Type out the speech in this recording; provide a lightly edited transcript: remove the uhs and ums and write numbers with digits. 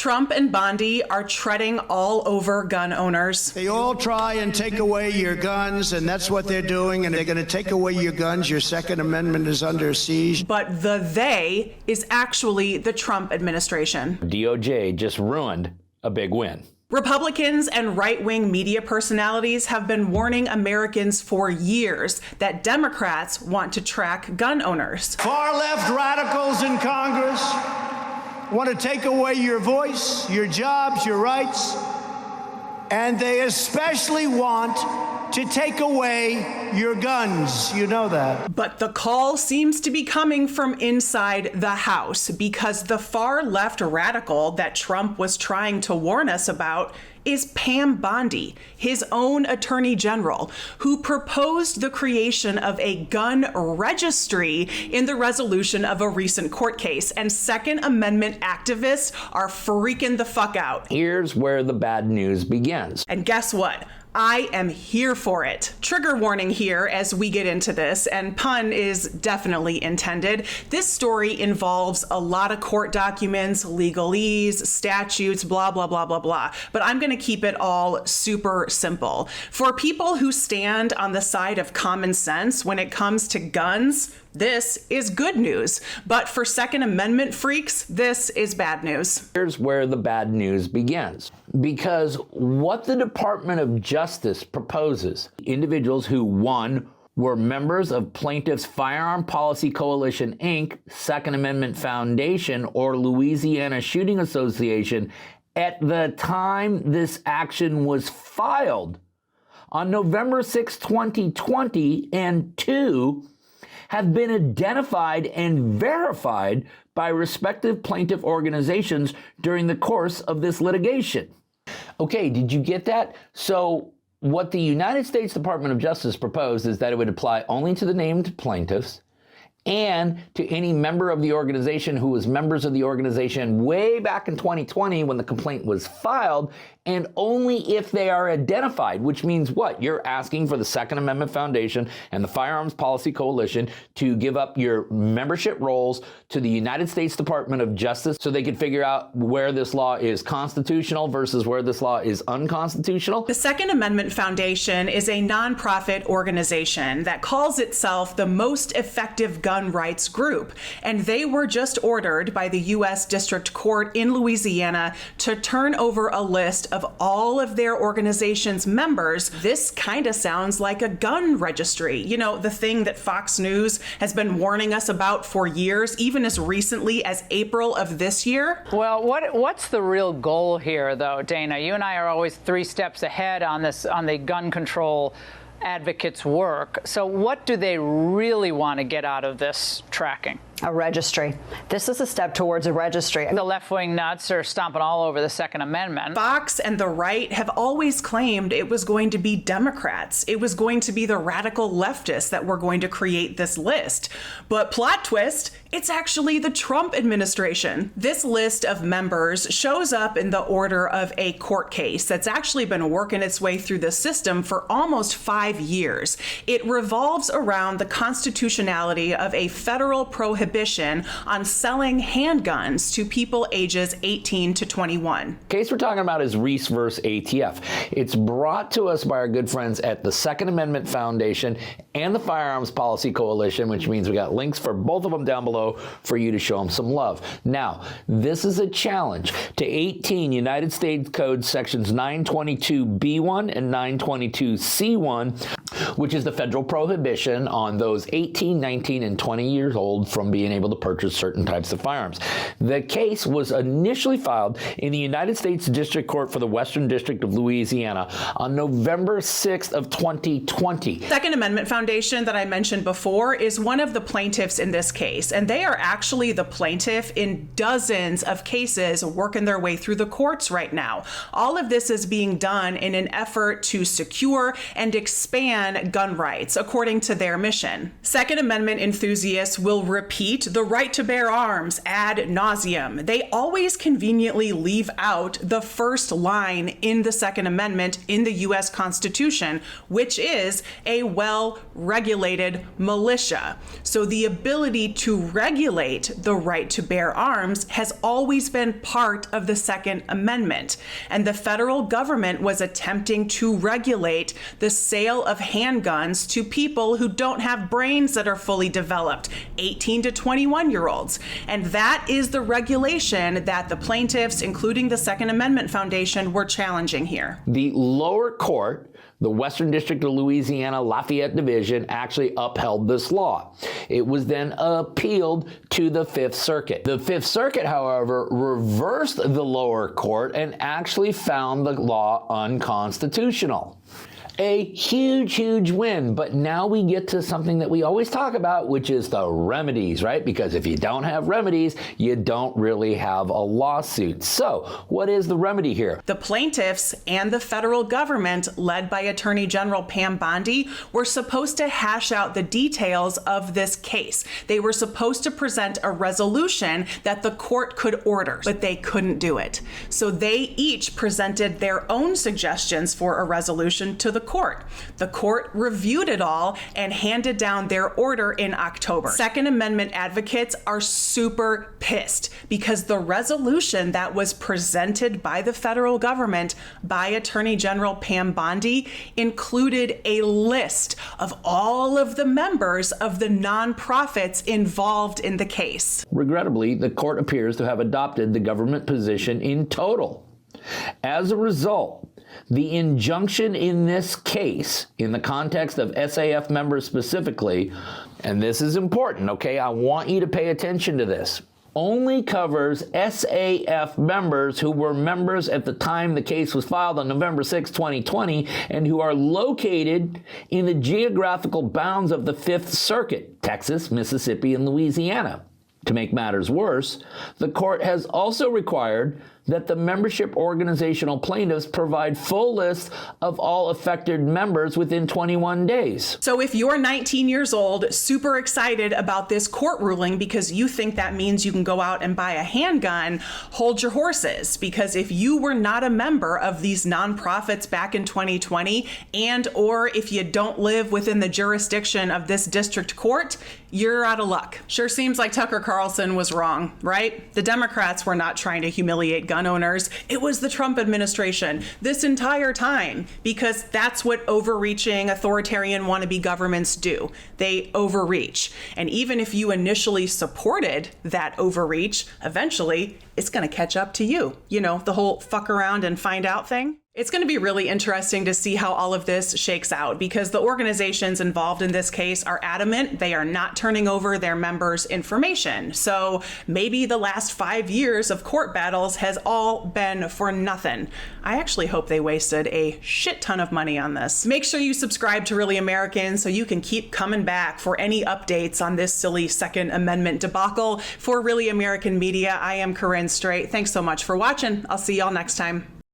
Trump and Bondi are treading all over gun owners. They all try and take away your guns, and that's what they're doing, and they're going to take away your guns. Your Second Amendment is under siege. But the they is actually the Trump administration. DOJ just ruined a big win. Republicans and right-wing media personalities have been warning Americans for years that Democrats want to track gun owners. Far-left radicals in Congress want to take away your voice, your jobs, your rights, and they especially want to take away your guns. You know that. But the call seems to be coming from inside the House, because the far left radical that Trump was trying to warn us about is Pam Bondi, his own attorney general, who proposed the creation of a gun registry in the resolution of a recent court case. And Second Amendment activists are freaking the fuck out. Here's where the bad news begins. And guess what? I am here for it. Trigger warning here as we get into this, and pun is definitely intended. This story involves a lot of court documents, legalese, statutes, blah, blah, blah, blah, blah. But I'm going to keep it all super simple. For people who stand on the side of common sense when it comes to guns, this is good news. But for Second Amendment freaks, this is bad news. Here's where the bad news begins. Because what the Department of Justice proposes, individuals who, one, were members of Plaintiffs' Firearm Policy Coalition, Inc., Second Amendment Foundation, or Louisiana Shooting Association at the time this action was filed on November 6, 2020, and two, have been identified and verified by respective plaintiff organizations during the course of this litigation. Okay, did you get that? So what the United States Department of Justice proposed is that it would apply only to the named plaintiffs and to any member of the organization who was members of the organization way back in 2020 when the complaint was filed, and only if they are identified, which means what? You're asking for the Second Amendment Foundation and the Firearms Policy Coalition to give up your membership rolls to the United States Department of Justice so they could figure out where this law is constitutional versus where this law is unconstitutional. The Second Amendment Foundation is a nonprofit organization that calls itself the most effective gun rights group, and they were just ordered by the U.S. District Court in Louisiana to turn over a list of all of their organization's members. This kind of sounds like a gun registry. You know, the thing that Fox News has been warning us about for years, even as recently as April of this year. Well, what's the real goal here, though, Dana? You and I are always 3 steps ahead on this, on the gun control advocates' work. So what do they really want to get out of this tracking? A registry. This is a step towards a registry. The left-wing nuts are stomping all over the Second Amendment. Fox and the right have always claimed it was going to be Democrats. It was going to be the radical leftists that were going to create this list. But plot twist, it's actually the Trump administration. This list of members shows up in the order of a court case that's actually been working its way through the system for almost 5 years. It revolves around the constitutionality of a federal prohibition on selling handguns to people ages 18 to 21. The case we're talking about is Reese versus ATF. It's brought to us by our good friends at the Second Amendment Foundation and the Firearms Policy Coalition, which means we got links for both of them down below for you to show them some love. Now, this is a challenge to 18 United States Code sections 922B1 and 922C1, which is the federal prohibition on those 18, 19, and 20 years old from being able to purchase certain types of firearms. The case was initially filed in the United States District Court for the Western District of Louisiana on November 6th of 2020. Second Amendment Foundation that I mentioned before is one of the plaintiffs in this case, and they are actually the plaintiff in dozens of cases working their way through the courts right now. All of this is being done in an effort to secure and expand than gun rights, according to their mission. Second Amendment enthusiasts will repeat the right to bear arms ad nauseum. They always conveniently leave out the first line in the Second Amendment in the U.S. Constitution, which is a well-regulated militia. So the ability to regulate the right to bear arms has always been part of the Second Amendment. And the federal government was attempting to regulate the sale of handguns to people who don't have brains that are fully developed, 18 to 21-year-olds. And that is the regulation that the plaintiffs, including the Second Amendment Foundation, were challenging here. The lower court, the Western District of Louisiana, Lafayette Division, actually upheld this law. It was then appealed to the Fifth Circuit. The Fifth Circuit, however, reversed the lower court and actually found the law unconstitutional. A huge win, but now we get to something that we always talk about, which is the remedies, right? Because if you don't have remedies, you don't really have a lawsuit. So what is the remedy here? The plaintiffs and the federal government, led by Attorney General Pam Bondi, were supposed to hash out the details of this case. They were supposed to present a resolution that the court could order, but they couldn't do it. So they each presented their own suggestions for a resolution to the court. The court reviewed it all and handed down their order in October. Second Amendment advocates are super pissed because the resolution that was presented by the federal government by Attorney General Pam Bondi included a list of all of the members of the nonprofits involved in the case. Regrettably, the court appears to have adopted the government position in total. As a result, the injunction in this case, in the context of SAF members specifically, and this is important, okay? I want you to pay attention to this, only covers SAF members who were members at the time the case was filed on November 6, 2020, and who are located in the geographical bounds of the Fifth Circuit, Texas, Mississippi, and Louisiana. To make matters worse, the court has also required that the membership organizational plaintiffs provide full lists of all affected members within 21 days. So if you're 19 years old, super excited about this court ruling because you think that means you can go out and buy a handgun, hold your horses. Because if you were not a member of these nonprofits back in 2020, and or if you don't live within the jurisdiction of this district court, you're out of luck. Sure seems like Tucker Carlson was wrong, right? The Democrats were not trying to humiliate gun owners. It was the Trump administration this entire time, because that's what overreaching authoritarian wannabe governments do. They overreach. And even if you initially supported that overreach, eventually it's going to catch up to you. You know, the whole fuck around and find out thing. It's going to be really interesting to see how all of this shakes out, because the organizations involved in this case are adamant they are not turning over their members' information. So maybe the last 5 years of court battles has all been for nothing. I actually hope they wasted a shit ton of money on this. Make sure you subscribe to Really American so you can keep coming back for any updates on this silly Second Amendment debacle. For Really American Media, I am Corinne Straight. Thanks so much for watching. I'll see y'all next time.